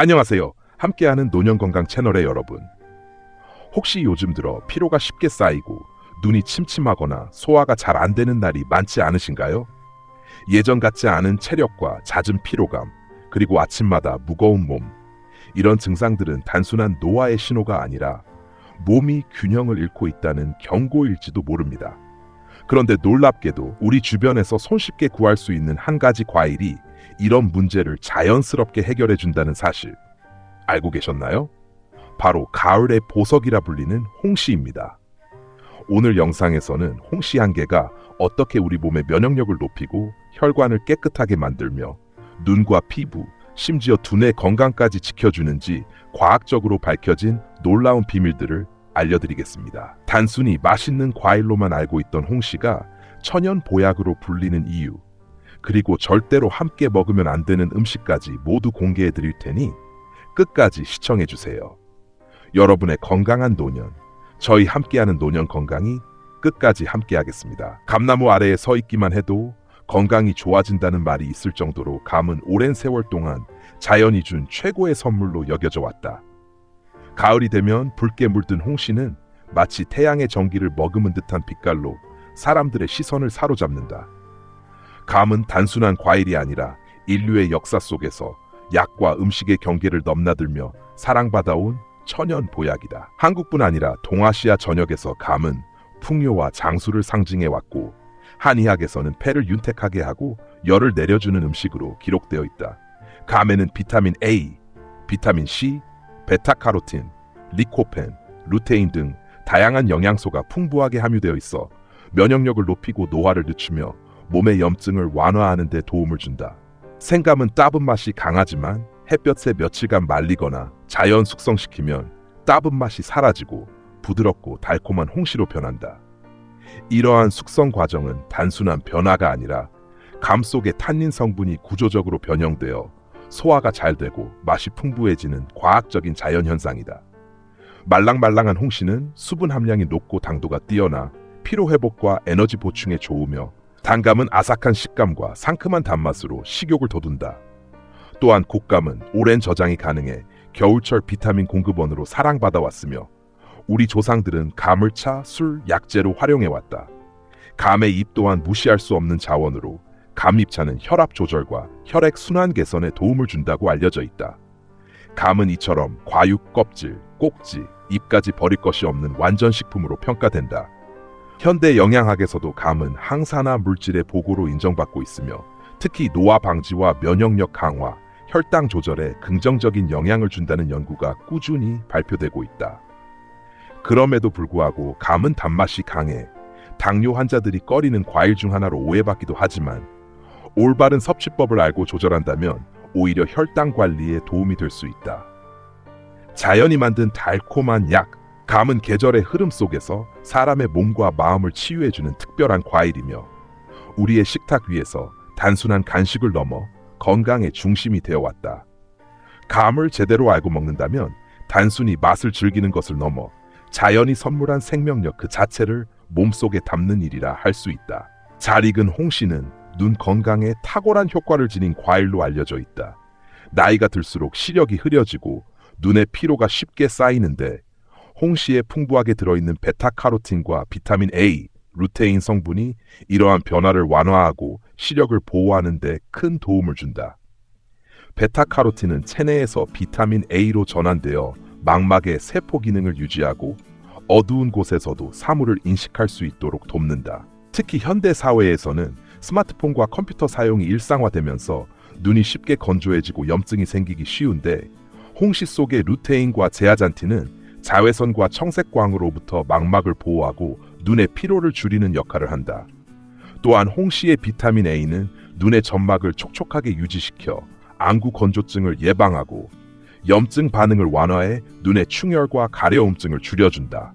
안녕하세요. 함께하는 노년건강 채널의 여러분. 혹시 요즘 들어 피로가 쉽게 쌓이고 눈이 침침하거나 소화가 잘 안 되는 날이 많지 않으신가요? 예전 같지 않은 체력과 잦은 피로감, 그리고 아침마다 무거운 몸. 이런 증상들은 단순한 노화의 신호가 아니라 몸이 균형을 잃고 있다는 경고일지도 모릅니다. 그런데 놀랍게도 우리 주변에서 손쉽게 구할 수 있는 한 가지 과일이 이런 문제를 자연스럽게 해결해 준다는 사실 알고 계셨나요? 바로 가을의 보석이라 불리는 홍시입니다. 오늘 영상에서는 홍시 한 개가 어떻게 우리 몸의 면역력을 높이고 혈관을 깨끗하게 만들며 눈과 피부, 심지어 두뇌 건강까지 지켜주는지 과학적으로 밝혀진 놀라운 비밀들을 알려드리겠습니다. 단순히 맛있는 과일로만 알고 있던 홍시가 천연 보약으로 불리는 이유, 그리고 절대로 함께 먹으면 안 되는 음식까지 모두 공개해 드릴 테니 끝까지 시청해 주세요. 여러분의 건강한 노년, 저희 함께하는 노년 건강이 끝까지 함께하겠습니다. 감나무 아래에 서 있기만 해도 건강이 좋아진다는 말이 있을 정도로 감은 오랜 세월 동안 자연이 준 최고의 선물로 여겨져 왔다. 가을이 되면 붉게 물든 홍시는 마치 태양의 전기를 머금은 듯한 빛깔로 사람들의 시선을 사로잡는다. 감은 단순한 과일이 아니라 인류의 역사 속에서 약과 음식의 경계를 넘나들며 사랑받아온 천연 보약이다. 한국뿐 아니라 동아시아 전역에서 감은 풍요와 장수를 상징해 왔고, 한의학에서는 폐를 윤택하게 하고 열을 내려주는 음식으로 기록되어 있다. 감에는 비타민 A, 비타민 C, 베타카로틴, 리코펜, 루테인 등 다양한 영양소가 풍부하게 함유되어 있어 면역력을 높이고 노화를 늦추며 몸의 염증을 완화하는 데 도움을 준다. 생감은 따분 맛이 강하지만 햇볕에 며칠간 말리거나 자연 숙성시키면 따분 맛이 사라지고 부드럽고 달콤한 홍시로 변한다. 이러한 숙성 과정은 단순한 변화가 아니라 감 속의 탄닌 성분이 구조적으로 변형되어 소화가 잘 되고 맛이 풍부해지는 과학적인 자연 현상이다. 말랑말랑한 홍시는 수분 함량이 높고 당도가 뛰어나 피로 회복과 에너지 보충에 좋으며, 단감은 아삭한 식감과 상큼한 단맛으로 식욕을 돋운다. 또한 곶감은 오랜 저장이 가능해 겨울철 비타민 공급원으로 사랑받아왔으며, 우리 조상들은 감을 차, 술, 약재로 활용해왔다. 감의 잎 또한 무시할 수 없는 자원으로 감잎차는 혈압 조절과 혈액 순환 개선에 도움을 준다고 알려져 있다. 감은 이처럼 과육, 껍질, 꼭지, 잎까지 버릴 것이 없는 완전 식품으로 평가된다. 현대 영양학에서도 감은 항산화 물질의 보고로 인정받고 있으며, 특히 노화 방지와 면역력 강화, 혈당 조절에 긍정적인 영향을 준다는 연구가 꾸준히 발표되고 있다. 그럼에도 불구하고 감은 단맛이 강해 당뇨 환자들이 꺼리는 과일 중 하나로 오해받기도 하지만, 올바른 섭취법을 알고 조절한다면 오히려 혈당 관리에 도움이 될 수 있다. 자연이 만든 달콤한 약, 감은 계절의 흐름 속에서 사람의 몸과 마음을 치유해주는 특별한 과일이며, 우리의 식탁 위에서 단순한 간식을 넘어 건강의 중심이 되어왔다. 감을 제대로 알고 먹는다면 단순히 맛을 즐기는 것을 넘어 자연이 선물한 생명력 그 자체를 몸속에 담는 일이라 할 수 있다. 잘 익은 홍시는 눈 건강에 탁월한 효과를 지닌 과일로 알려져 있다. 나이가 들수록 시력이 흐려지고 눈의 피로가 쉽게 쌓이는데, 홍시에 풍부하게 들어있는 베타카로틴과 비타민 A, 루테인 성분이 이러한 변화를 완화하고 시력을 보호하는 데 큰 도움을 준다. 베타카로틴은 체내에서 비타민 A로 전환되어 망막의 세포 기능을 유지하고 어두운 곳에서도 사물을 인식할 수 있도록 돕는다. 특히 현대 사회에서는 스마트폰과 컴퓨터 사용이 일상화되면서 눈이 쉽게 건조해지고 염증이 생기기 쉬운데, 홍시 속의 루테인과 제아잔틴은 자외선과 청색광으로부터 망막을 보호하고 눈의 피로를 줄이는 역할을 한다. 또한 홍시의 비타민 A는 눈의 점막을 촉촉하게 유지시켜 안구 건조증을 예방하고 염증 반응을 완화해 눈의 충혈과 가려움증을 줄여준다.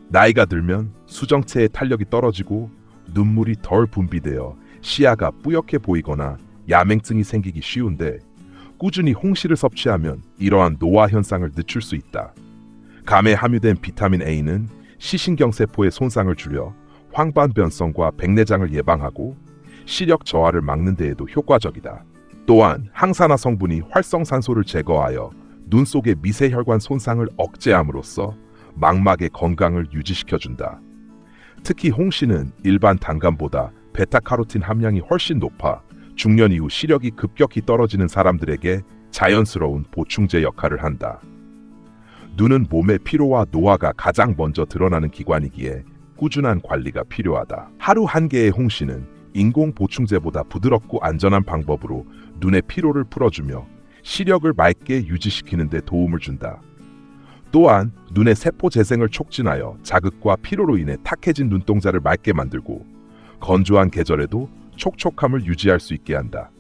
나이가 들면 수정체의 탄력이 떨어지고 눈물이 덜 분비되어 시야가 뿌옇게 보이거나 야맹증이 생기기 쉬운데, 꾸준히 홍시를 섭취하면 이러한 노화 현상을 늦출 수 있다. 감에 함유된 비타민 A는 시신경세포의 손상을 줄여 황반변성과 백내장을 예방하고 시력 저하를 막는 데에도 효과적이다. 또한 항산화 성분이 활성산소를 제거하여 눈 속의 미세혈관 손상을 억제함으로써 망막의 건강을 유지시켜준다. 특히 홍시는 일반 단감보다 베타카로틴 함량이 훨씬 높아 중년 이후 시력이 급격히 떨어지는 사람들에게 자연스러운 보충제 역할을 한다. 눈은 몸의 피로와 노화가 가장 먼저 드러나는 기관이기에 꾸준한 관리가 필요하다. 하루 한 개의 홍시는 인공 보충제보다 부드럽고 안전한 방법으로 눈의 피로를 풀어주며 시력을 맑게 유지시키는 데 도움을 준다. 또한 눈의 세포 재생을 촉진하여 자극과 피로로 인해 탁해진 눈동자를 맑게 만들고 건조한 계절에도 촉촉함을 유지할 수 있게 한다.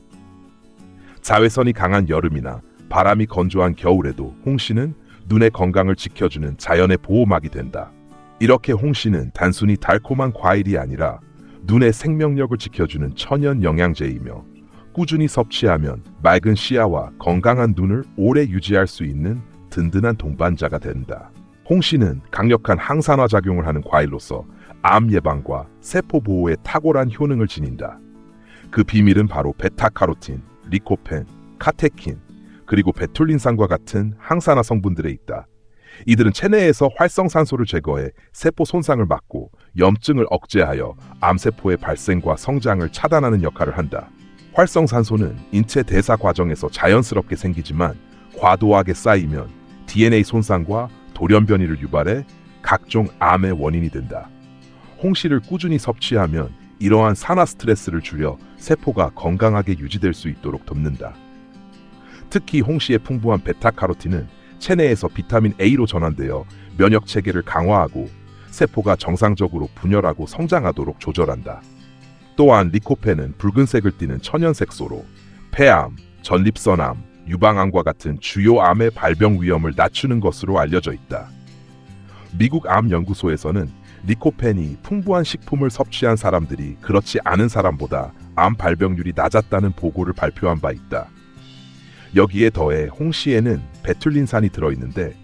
자외선이 강한 여름이나 바람이 건조한 겨울에도 홍시는 눈의 건강을 지켜주는 자연의 보호막이 된다. 이렇게 홍시는 단순히 달콤한 과일이 아니라 눈의 생명력을 지켜주는 천연 영양제이며 꾸준히 섭취하면 맑은 시야와 건강한 눈을 오래 유지할 수 있는 든든한 동반자가 된다. 홍시는 강력한 항산화 작용을 하는 과일로서 암 예방과 세포 보호에 탁월한 효능을 지닌다. 그 비밀은 바로 베타카로틴, 리코펜, 카테킨, 그리고 베툴린산과 같은 항산화 성분들에 있다. 이들은 체내에서 활성산소를 제거해 세포 손상을 막고 염증을 억제하여 암세포의 발생과 성장을 차단하는 역할을 한다. 활성산소는 인체 대사 과정에서 자연스럽게 생기지만 과도하게 쌓이면 DNA 손상과 돌연변이를 유발해 각종 암의 원인이 된다. 홍시를 꾸준히 섭취하면 이러한 산화 스트레스를 줄여 세포가 건강하게 유지될 수 있도록 돕는다. 특히 홍시의 풍부한 베타카로틴은 체내에서 비타민 A로 전환되어 면역 체계를 강화하고 세포가 정상적으로 분열하고 성장하도록 조절한다. 또한 리코펜은 붉은색을 띠는 천연색소로 폐암, 전립선암, 유방암과 같은 주요 암의 발병 위험을 낮추는 것으로 알려져 있다. 미국 암연구소에서는 리코펜이 풍부한 식품을 섭취한 사람들이 그렇지 않은 사람보다 암 발병률이 낮았다는 보고를 발표한 바 있다. 여기에 더해 홍시에는 베툴린산이 들어있는데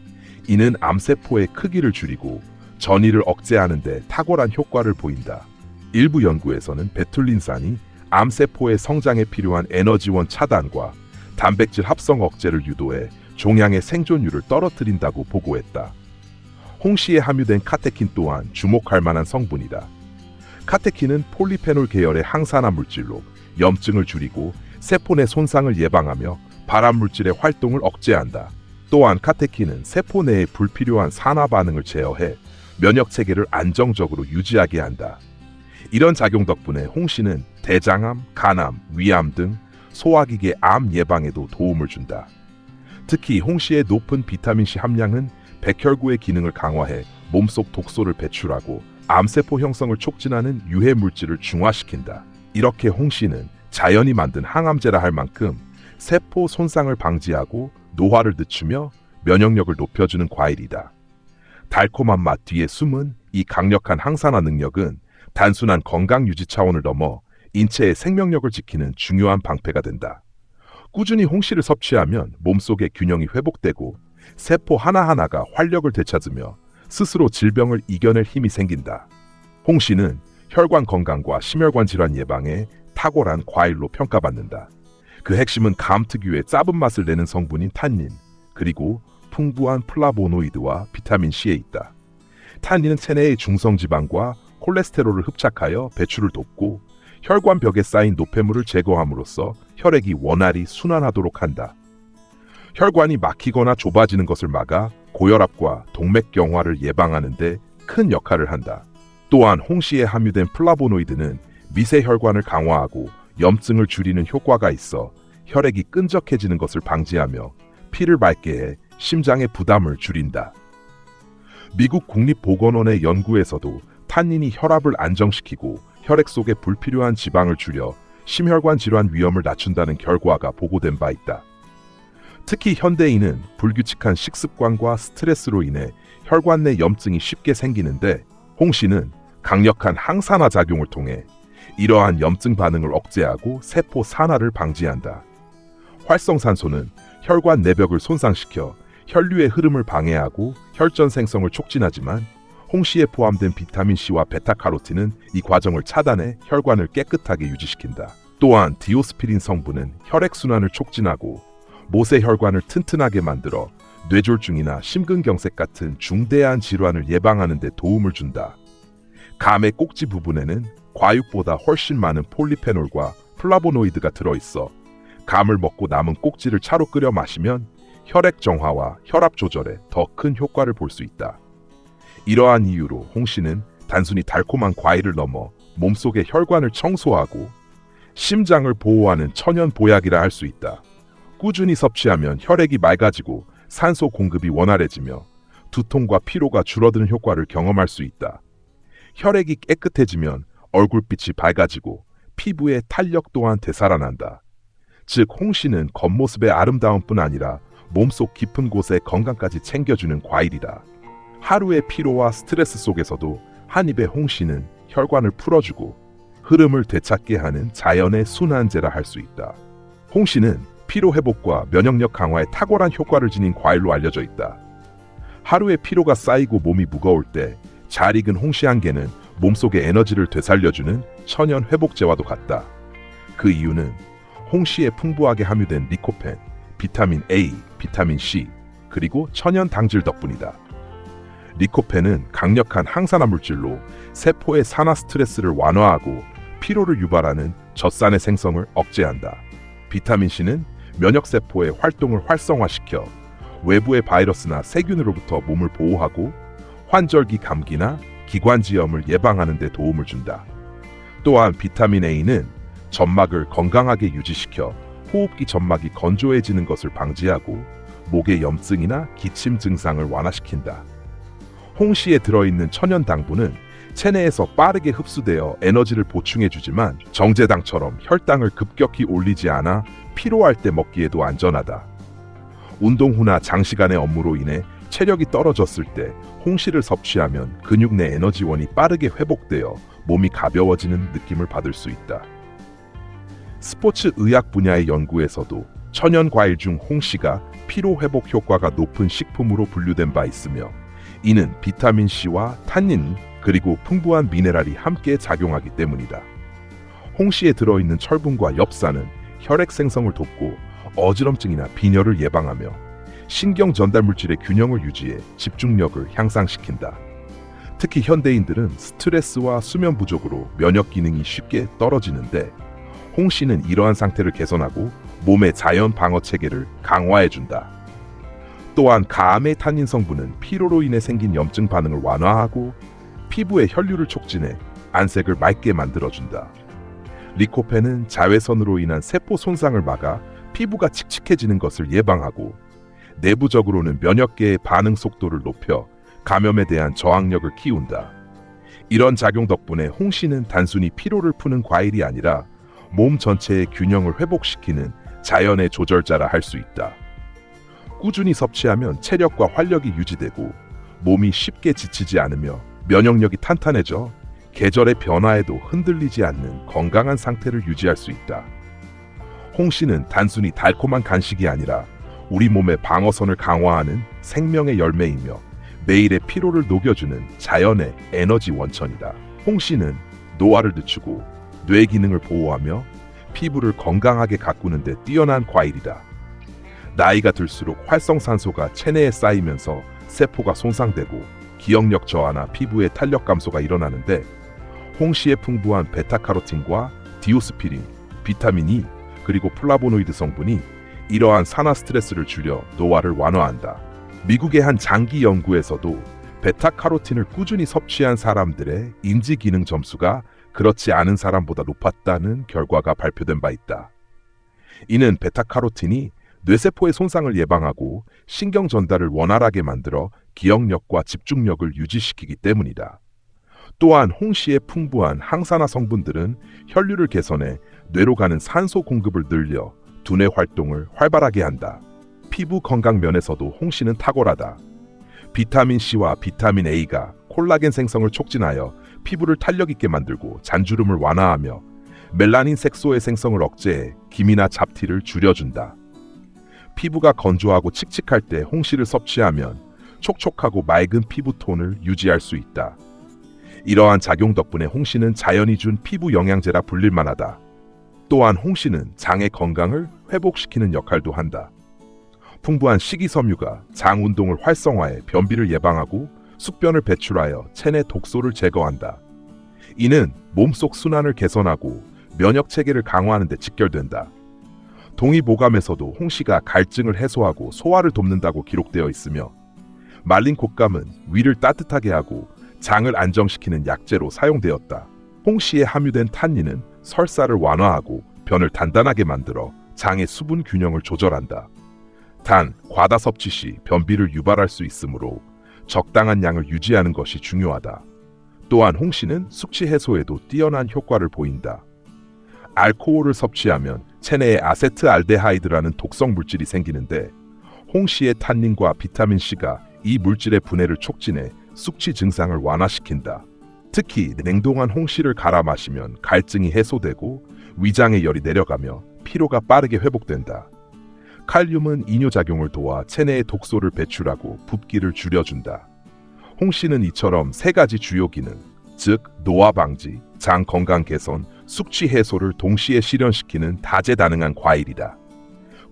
이는 암세포의 크기를 줄이고 전이를 억제하는 데 탁월한 효과를 보인다. 일부 연구에서는 베툴린산이 암세포의 성장에 필요한 에너지원 차단과 단백질 합성 억제를 유도해 종양의 생존율을 떨어뜨린다고 보고했다. 홍시에 함유된 카테킨 또한 주목할 만한 성분이다. 카테킨은 폴리페놀 계열의 항산화 물질로 염증을 줄이고 세포 내 손상을 예방하며 발암 물질의 활동을 억제한다. 또한 카테킨은 세포 내의 불필요한 산화 반응을 제어해 면역 체계를 안정적으로 유지하게 한다. 이런 작용 덕분에 홍시는 대장암, 간암, 위암 등 소화기계 암 예방에도 도움을 준다. 특히 홍시의 높은 비타민C 함량은 백혈구의 기능을 강화해 몸속 독소를 배출하고 암세포 형성을 촉진하는 유해 물질을 중화시킨다. 이렇게 홍시는 자연이 만든 항암제라 할 만큼 세포 손상을 방지하고 노화를 늦추며 면역력을 높여주는 과일이다. 달콤한 맛 뒤에 숨은 이 강력한 항산화 능력은 단순한 건강 유지 차원을 넘어 인체의 생명력을 지키는 중요한 방패가 된다. 꾸준히 홍시를 섭취하면 몸속의 균형이 회복되고 세포 하나하나가 활력을 되찾으며 스스로 질병을 이겨낼 힘이 생긴다. 홍시는 혈관 건강과 심혈관 질환 예방에 탁월한 과일로 평가받는다. 그 핵심은 감 특유의 짭은 맛을 내는 성분인 탄닌, 그리고 풍부한 플라보노이드와 비타민C에 있다. 탄닌은 체내의 중성지방과 콜레스테롤을 흡착하여 배출을 돕고 혈관벽에 쌓인 노폐물을 제거함으로써 혈액이 원활히 순환하도록 한다. 혈관이 막히거나 좁아지는 것을 막아 고혈압과 동맥경화를 예방하는 데 큰 역할을 한다. 또한 홍시에 함유된 플라보노이드는 미세혈관을 강화하고 염증을 줄이는 효과가 있어 혈액이 끈적해지는 것을 방지하며 피를 맑게 해 심장의 부담을 줄인다. 미국 국립보건원의 연구에서도 탄닌이 혈압을 안정시키고 혈액 속의 불필요한 지방을 줄여 심혈관 질환 위험을 낮춘다는 결과가 보고된 바 있다. 특히 현대인은 불규칙한 식습관과 스트레스로 인해 혈관 내 염증이 쉽게 생기는데 홍시는 강력한 항산화 작용을 통해 이러한 염증 반응을 억제하고 세포 산화를 방지한다. 활성산소는 혈관 내벽을 손상시켜 혈류의 흐름을 방해하고 혈전 생성을 촉진하지만 홍시에 포함된 비타민C와 베타카로틴은 이 과정을 차단해 혈관을 깨끗하게 유지시킨다. 또한 디오스피린 성분은 혈액순환을 촉진하고 모세혈관을 튼튼하게 만들어 뇌졸중이나 심근경색 같은 중대한 질환을 예방하는 데 도움을 준다. 감의 꼭지 부분에는 과육보다 훨씬 많은 폴리페놀과 플라보노이드가 들어있어 감을 먹고 남은 꼭지를 차로 끓여 마시면 혈액 정화와 혈압 조절에 더 큰 효과를 볼 수 있다. 이러한 이유로 홍시는 단순히 달콤한 과일을 넘어 몸속의 혈관을 청소하고 심장을 보호하는 천연 보약이라 할 수 있다. 꾸준히 섭취하면 혈액이 맑아지고 산소 공급이 원활해지며 두통과 피로가 줄어드는 효과를 경험할 수 있다. 혈액이 깨끗해지면 얼굴빛이 밝아지고 피부의 탄력 또한 되살아난다. 즉 홍시는 겉모습의 아름다움뿐 아니라 몸속 깊은 곳의 건강까지 챙겨주는 과일이다. 하루의 피로와 스트레스 속에서도 한 입의 홍시는 혈관을 풀어주고 흐름을 되찾게 하는 자연의 순환제라 할 수 있다. 홍시는 피로 회복과 면역력 강화에 탁월한 효과를 지닌 과일로 알려져 있다. 하루의 피로가 쌓이고 몸이 무거울 때 잘 익은 홍시 한 개는 몸속의 에너지를 되살려주는 천연 회복제와도 같다. 그 이유는 홍시에 풍부하게 함유된 리코펜, 비타민 A, 비타민 C, 그리고 천연 당질 덕분이다. 리코펜은 강력한 항산화 물질로 세포의 산화 스트레스를 완화하고 피로를 유발하는 젖산의 생성을 억제한다. 비타민 C는 면역세포의 활동을 활성화시켜 외부의 바이러스나 세균으로부터 몸을 보호하고 환절기 감기나 기관지염을 예방하는 데 도움을 준다. 또한 비타민 A는 점막을 건강하게 유지시켜 호흡기 점막이 건조해지는 것을 방지하고 목의 염증이나 기침 증상을 완화시킨다. 홍시에 들어있는 천연 당분은 체내에서 빠르게 흡수되어 에너지를 보충해주지만 정제당처럼 혈당을 급격히 올리지 않아 피로할 때 먹기에도 안전하다. 운동 후나 장시간의 업무로 인해 체력이 떨어졌을 때 홍시를 섭취하면 근육 내 에너지원이 빠르게 회복되어 몸이 가벼워지는 느낌을 받을 수 있다. 스포츠 의학 분야의 연구에서도 천연 과일 중 홍시가 피로 회복 효과가 높은 식품으로 분류된 바 있으며 이는 비타민 C와 탄닌 그리고 풍부한 미네랄이 함께 작용하기 때문이다. 홍시에 들어있는 철분과 엽산은 혈액 생성을 돕고 어지럼증이나 빈혈을 예방하며 신경 전달 물질의 균형을 유지해 집중력을 향상시킨다. 특히 현대인들은 스트레스와 수면 부족으로 면역 기능이 쉽게 떨어지는데 홍시는 이러한 상태를 개선하고 몸의 자연 방어 체계를 강화해준다. 또한 감의 탄닌 성분은 피로로 인해 생긴 염증 반응을 완화하고 피부의 혈류를 촉진해 안색을 맑게 만들어준다. 리코펜은 자외선으로 인한 세포 손상을 막아 피부가 칙칙해지는 것을 예방하고 내부적으로는 면역계의 반응 속도를 높여 감염에 대한 저항력을 키운다. 이런 작용 덕분에 홍시는 단순히 피로를 푸는 과일이 아니라 몸 전체의 균형을 회복시키는 자연의 조절자라 할 수 있다. 꾸준히 섭취하면 체력과 활력이 유지되고 몸이 쉽게 지치지 않으며 면역력이 탄탄해져 계절의 변화에도 흔들리지 않는 건강한 상태를 유지할 수 있다. 홍시는 단순히 달콤한 간식이 아니라 우리 몸의 방어선을 강화하는 생명의 열매이며 매일의 피로를 녹여주는 자연의 에너지 원천이다. 홍시는 노화를 늦추고 뇌 기능을 보호하며 피부를 건강하게 가꾸는 데 뛰어난 과일이다. 나이가 들수록 활성산소가 체내에 쌓이면서 세포가 손상되고 기억력 저하나 피부의 탄력 감소가 일어나는데 홍시에 풍부한 베타카로틴과 디오스피린, 비타민 E, 그리고 플라보노이드 성분이 이러한 산화 스트레스를 줄여 노화를 완화한다. 미국의 한 장기 연구에서도 베타카로틴을 꾸준히 섭취한 사람들의 인지 기능 점수가 그렇지 않은 사람보다 높았다는 결과가 발표된 바 있다. 이는 베타카로틴이 뇌세포의 손상을 예방하고 신경 전달을 원활하게 만들어 기억력과 집중력을 유지시키기 때문이다. 또한 홍시의 풍부한 항산화 성분들은 혈류를 개선해 뇌로 가는 산소 공급을 늘려 두뇌 활동을 활발하게 한다. 피부 건강 면에서도 홍시는 탁월하다. 비타민 C와 비타민 A가 콜라겐 생성을 촉진하여 피부를 탄력 있게 만들고 잔주름을 완화하며 멜라닌 색소의 생성을 억제해 기미나 잡티를 줄여준다. 피부가 건조하고 칙칙할 때 홍시를 섭취하면 촉촉하고 맑은 피부톤을 유지할 수 있다. 이러한 작용 덕분에 홍시는 자연이 준 피부 영양제라 불릴 만하다. 또한 홍시는 장의 건강을 회복시키는 역할도 한다. 풍부한 식이섬유가 장 운동을 활성화해 변비를 예방하고 숙변을 배출하여 체내 독소를 제거한다. 이는 몸속 순환을 개선하고 면역 체계를 강화하는 데 직결된다. 동의보감에서도 홍시가 갈증을 해소하고 소화를 돕는다고 기록되어 있으며 말린 곶감은 위를 따뜻하게 하고 장을 안정시키는 약재로 사용되었다. 홍시에 함유된 탄닌은 설사를 완화하고 변을 단단하게 만들어 장의 수분 균형을 조절한다. 단, 과다 섭취 시 변비를 유발할 수 있으므로 적당한 양을 유지하는 것이 중요하다. 또한 홍시는 숙취 해소에도 뛰어난 효과를 보인다. 알코올을 섭취하면 체내에 아세트알데하이드라는 독성 물질이 생기는데 홍시의 탄닌과 비타민C가 이 물질의 분해를 촉진해 숙취 증상을 완화시킨다. 특히 냉동한 홍시를 갈아 마시면 갈증이 해소되고 위장의 열이 내려가며 피로가 빠르게 회복된다. 칼륨은 이뇨작용을 도와 체내의 독소를 배출하고 붓기를 줄여준다. 홍시는 이처럼 세 가지 주요 기능, 즉 노화 방지, 장 건강 개선, 숙취 해소를 동시에 실현시키는 다재다능한 과일이다.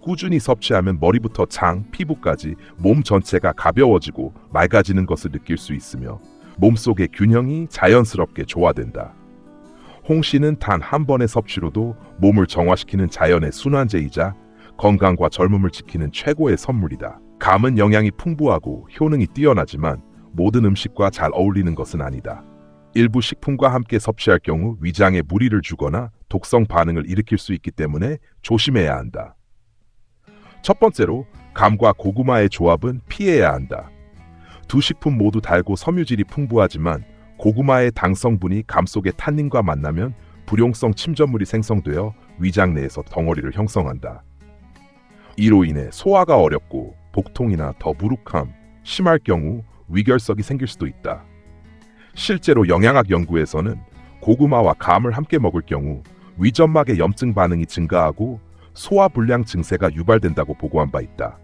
꾸준히 섭취하면 머리부터 장, 피부까지 몸 전체가 가벼워지고 맑아지는 것을 느낄 수 있으며 몸속의 균형이 자연스럽게 조화된다. 홍시는 단 한 번의 섭취로도 몸을 정화시키는 자연의 순환제이자 건강과 젊음을 지키는 최고의 선물이다. 감은 영양이 풍부하고 효능이 뛰어나지만 모든 음식과 잘 어울리는 것은 아니다. 일부 식품과 함께 섭취할 경우 위장에 무리를 주거나 독성 반응을 일으킬 수 있기 때문에 조심해야 한다. 첫 번째로, 감과 고구마의 조합은 피해야 한다. 두 식품 모두 달고 섬유질이 풍부하지만 고구마의 당 성분이 감 속의 탄닌과 만나면 불용성 침전물이 생성되어 위장 내에서 덩어리를 형성한다. 이로 인해 소화가 어렵고 복통이나 더부룩함, 심할 경우 위결석이 생길 수도 있다. 실제로 영양학 연구에서는 고구마와 감을 함께 먹을 경우 위점막의 염증 반응이 증가하고 소화불량 증세가 유발된다고 보고한 바 있다.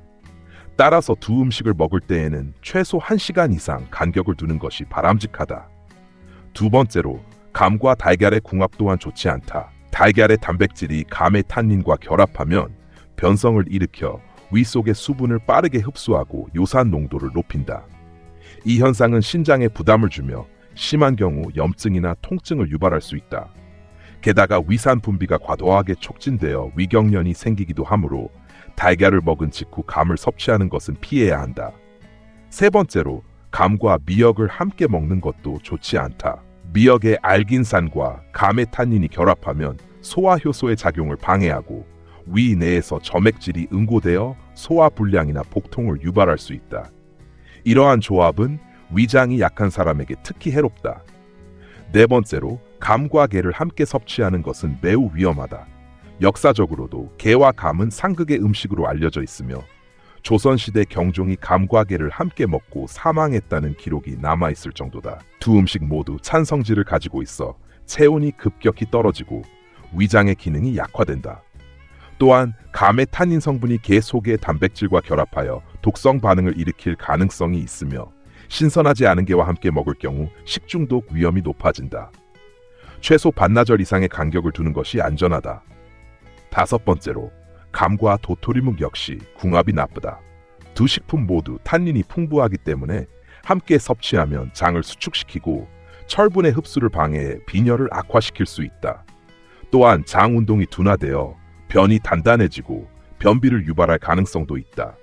따라서 두 음식을 먹을 때에는 최소 1시간 이상 간격을 두는 것이 바람직하다. 두 번째로, 감과 달걀의 궁합 또한 좋지 않다. 달걀의 단백질이 감의 탄닌과 결합하면 변성을 일으켜 위 속의 수분을 빠르게 흡수하고 요산 농도를 높인다. 이 현상은 신장에 부담을 주며 심한 경우 염증이나 통증을 유발할 수 있다. 게다가 위산 분비가 과도하게 촉진되어 위경련이 생기기도 하므로 달걀을 먹은 직후 감을 섭취하는 것은 피해야 한다. 세 번째로, 감과 미역을 함께 먹는 것도 좋지 않다. 미역의 알긴산과 감의 탄닌이 결합하면 소화 효소의 작용을 방해하고 위 내에서 점액질이 응고되어 소화불량이나 복통을 유발할 수 있다. 이러한 조합은 위장이 약한 사람에게 특히 해롭다. 네 번째로, 감과 게를 함께 섭취하는 것은 매우 위험하다. 역사적으로도 게와 감은 상극의 음식으로 알려져 있으며 조선시대 경종이 감과 게를 함께 먹고 사망했다는 기록이 남아있을 정도다. 두 음식 모두 찬 성질을 가지고 있어 체온이 급격히 떨어지고 위장의 기능이 약화된다. 또한 감의 탄닌 성분이 게 속의 단백질과 결합하여 독성 반응을 일으킬 가능성이 있으며 신선하지 않은 게와 함께 먹을 경우 식중독 위험이 높아진다. 최소 반나절 이상의 간격을 두는 것이 안전하다. 다섯 번째로, 감과 도토리묵 역시 궁합이 나쁘다. 두 식품 모두 탄닌이 풍부하기 때문에 함께 섭취하면 장을 수축시키고 철분의 흡수를 방해해 빈혈을 악화시킬 수 있다. 또한 장 운동이 둔화되어 변이 단단해지고 변비를 유발할 가능성도 있다.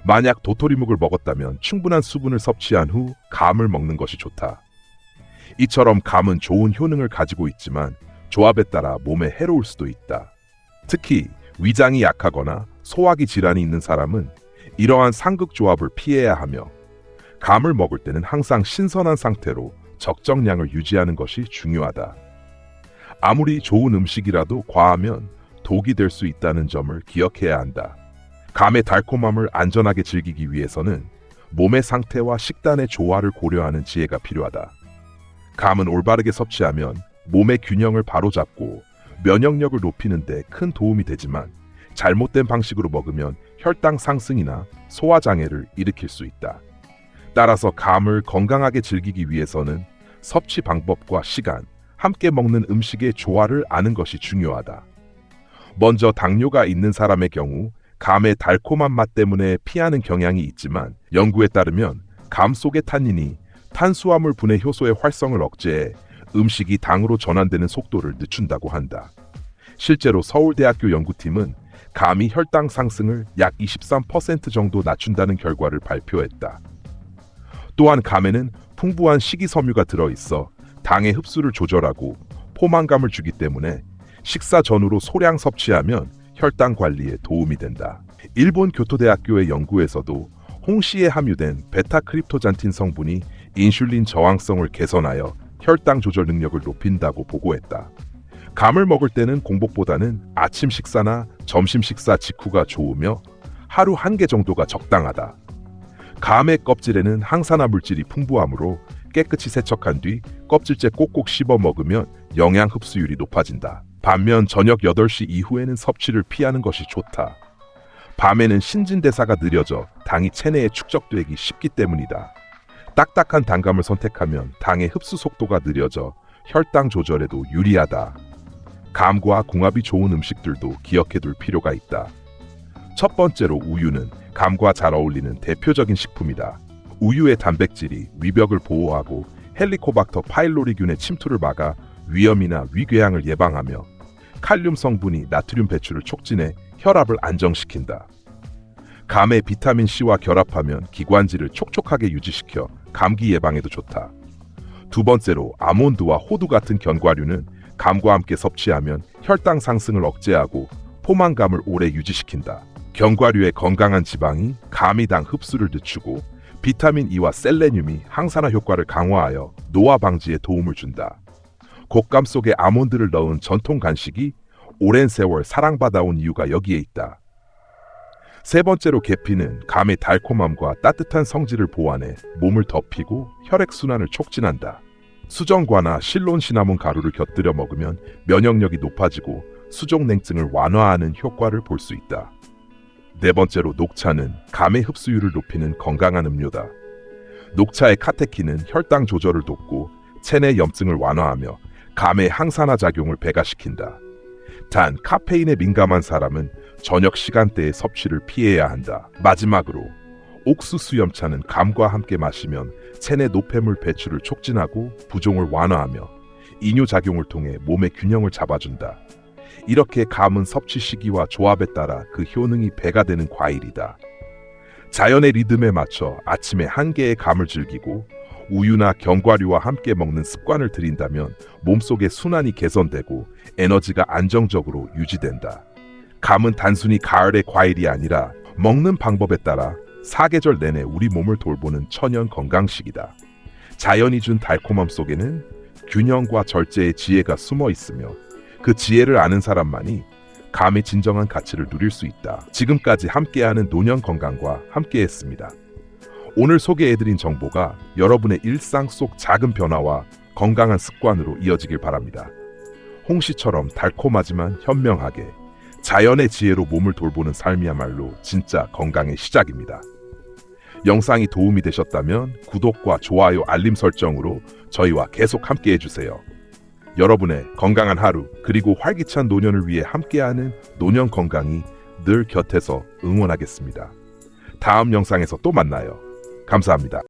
만약 도토리묵을 먹었다면 충분한 수분을 섭취한 후 감을 먹는 것이 좋다. 이처럼 감은 좋은 효능을 가지고 있지만 조합에 따라 몸에 해로울 수도 있다. 특히 위장이 약하거나 소화기 질환이 있는 사람은 이러한 상극 조합을 피해야 하며 감을 먹을 때는 항상 신선한 상태로 적정량을 유지하는 것이 중요하다. 아무리 좋은 음식이라도 과하면 독이 될 수 있다는 점을 기억해야 한다. 감의 달콤함을 안전하게 즐기기 위해서는 몸의 상태와 식단의 조화를 고려하는 지혜가 필요하다. 감은 올바르게 섭취하면 몸의 균형을 바로잡고 면역력을 높이는 데 큰 도움이 되지만 잘못된 방식으로 먹으면 혈당 상승이나 소화장애를 일으킬 수 있다. 따라서 감을 건강하게 즐기기 위해서는 섭취 방법과 시간, 함께 먹는 음식의 조화를 아는 것이 중요하다. 먼저 당뇨가 있는 사람의 경우 감의 달콤한 맛 때문에 피하는 경향이 있지만 연구에 따르면 감 속의 탄닌이 탄수화물 분해 효소의 활성을 억제해 음식이 당으로 전환되는 속도를 늦춘다고 한다. 실제로 서울대학교 연구팀은 감이 혈당 상승을 약 23% 정도 낮춘다는 결과를 발표했다. 또한 감에는 풍부한 식이섬유가 들어있어 당의 흡수를 조절하고 포만감을 주기 때문에 식사 전후로 소량 섭취하면 혈당 관리에 도움이 된다. 일본 교토대학교의 연구에서도 홍시에 함유된 베타크립토잔틴 성분이 인슐린 저항성을 개선하여 혈당 조절 능력을 높인다고 보고했다. 감을 먹을 때는 공복보다는 아침 식사나 점심 식사 직후가 좋으며 하루 1개 정도가 적당하다. 감의 껍질에는 항산화 물질이 풍부하므로 깨끗이 세척한 뒤 껍질째 꼭꼭 씹어 먹으면 영양 흡수율이 높아진다. 반면 저녁 8시 이후에는 섭취를 피하는 것이 좋다. 밤에는 신진대사가 느려져 당이 체내에 축적되기 쉽기 때문이다. 딱딱한 단감을 선택하면 당의 흡수 속도가 느려져 혈당 조절에도 유리하다. 감과 궁합이 좋은 음식들도 기억해둘 필요가 있다. 첫 번째로 우유는 감과 잘 어울리는 대표적인 식품이다. 우유의 단백질이 위벽을 보호하고 헬리코박터 파일로리균의 침투를 막아 위염이나 위궤양을 예방하며 칼륨 성분이 나트륨 배출을 촉진해 혈압을 안정시킨다. 감의 비타민C와 결합하면 기관지를 촉촉하게 유지시켜 감기 예방에도 좋다. 두 번째로 아몬드와 호두 같은 견과류는 감과 함께 섭취하면 혈당 상승을 억제하고 포만감을 오래 유지시킨다. 견과류의 건강한 지방이 감이당 흡수를 늦추고 비타민 E와 셀레늄이 항산화 효과를 강화하여 노화 방지에 도움을 준다. 곶감 속에 아몬드를 넣은 전통 간식이 오랜 세월 사랑받아온 이유가 여기에 있다. 세 번째로 계피는 감의 달콤함과 따뜻한 성질을 보완해 몸을 덮이고 혈액순환을 촉진한다. 수정과나 실론 시나몬 가루를 곁들여 먹으면 면역력이 높아지고 수족냉증을 완화하는 효과를 볼 수 있다. 네 번째로 녹차는 감의 흡수율을 높이는 건강한 음료다. 녹차의 카테킨은 혈당 조절을 돕고 체내 염증을 완화하며 감의 항산화 작용을 배가시킨다. 단, 카페인에 민감한 사람은 저녁 시간대에 섭취를 피해야 한다. 마지막으로 옥수수 염차는 감과 함께 마시면 체내 노폐물 배출을 촉진하고 부종을 완화하며 이뇨작용을 통해 몸의 균형을 잡아준다. 이렇게 감은 섭취 시기와 조합에 따라 그 효능이 배가 되는 과일이다. 자연의 리듬에 맞춰 아침에 1개의 감을 즐기고 우유나 견과류와 함께 먹는 습관을 들인다면 몸속의 순환이 개선되고 에너지가 안정적으로 유지된다. 감은 단순히 가을의 과일이 아니라 먹는 방법에 따라 사계절 내내 우리 몸을 돌보는 천연 건강식이다. 자연이 준 달콤함 속에는 균형과 절제의 지혜가 숨어 있으며 그 지혜를 아는 사람만이 감의 진정한 가치를 누릴 수 있다. 지금까지 함께하는 노년 건강과 함께했습니다. 오늘 소개해드린 정보가 여러분의 일상 속 작은 변화와 건강한 습관으로 이어지길 바랍니다. 홍시처럼 달콤하지만 현명하게 자연의 지혜로 몸을 돌보는 삶이야말로 진짜 건강의 시작입니다. 영상이 도움이 되셨다면 구독과 좋아요, 알림 설정으로 저희와 계속 함께 해주세요. 여러분의 건강한 하루 그리고 활기찬 노년을 위해 함께하는 노년 건강이 늘 곁에서 응원하겠습니다. 다음 영상에서 또 만나요. 감사합니다.